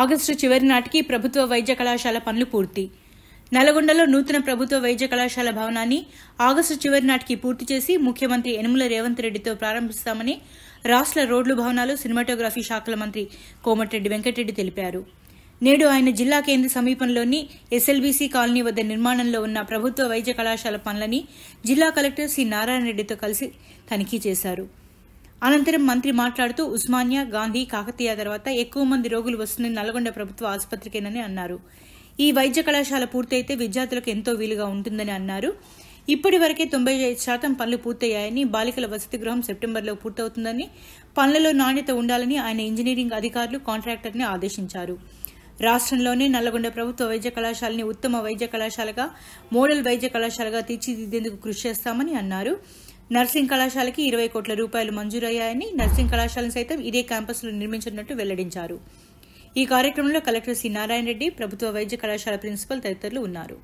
August చివరి నాటికి ప్రభుత్వ వైద్య కళాశాల పనులు పూర్తి. నల్గొండలో నూతన ప్రభుత్వ వైద్య కళాశాల భవనాన్ని ఆగస్టు చివరి నాటికి పూర్తి చేసి ముఖ్యమంత్రి యనమల రేవంత్ రెడ్డితో ప్రారంభిస్తామని రాష్ట్ర రోడ్లు భవనాలు సినిమాటోగ్రఫీ శాఖల మంత్రి కోమటిరెడ్డి వెంకటరెడ్డి తెలిపారు. నేడు ఆయన జిల్లా కేంద్ర సమీపంలోని ఎస్ఎల్బీసీ కాలనీ వద్ద నిర్మాణంలో ఉన్న ప్రభుత్వ వైద్య కళాశాల పనులని జిల్లా కలెక్టర్ సి నారాయణ రెడ్డితో కలిసి తనిఖీ చేశారు. అనంతరం మంత్రి మాట్లాడుతూ ఉస్మానియా, గాంధీ, కాకతీయ తర్వాత ఎక్కువ మంది రోగులు వస్తున్న నల్గొండ ప్రభుత్వ ఆసుపత్రికేనని అన్నారు. ఈ వైద్య కళాశాల పూర్తయితే విద్యార్థులకు ఎంతో వీలుగా ఉంటుందని అన్నారు. ఇప్పటి వరకే 95% పనులు పూర్తయ్యాయని, బాలికల వసతి గృహం సెప్టెంబర్లో పూర్తవుతుందని, పనులలో నాణ్యత ఉండాలని ఆయన ఇంజనీరింగ్ అధికారులు, కాంట్రాక్టర్ని ఆదేశించారు. రాష్ట్రంలోనే నల్గొండ ప్రభుత్వ వైద్య కళాశాలని ఉత్తమ వైద్య కళాశాలగా, మోడల్ వైద్య కళాశాలగా తీర్చిదిద్దేందుకు కృషి చేస్తామని అన్నారు. నర్సింగ్ కళాశాలకి 20 కోట్ల రూపాయలు మంజూరయ్యాయని, నర్సింగ్ కళాశాలను సైతం ఇదే క్యాంపస్లో నిర్మించనున్నట్టు వెల్లడించారు. ఈ కార్యక్రమంలో కలెక్టర్ సి నారాయణ రెడ్డి, ప్రభుత్వ వైద్య కళాశాల ప్రిన్సిపల్ తదితరులు ఉన్నారు.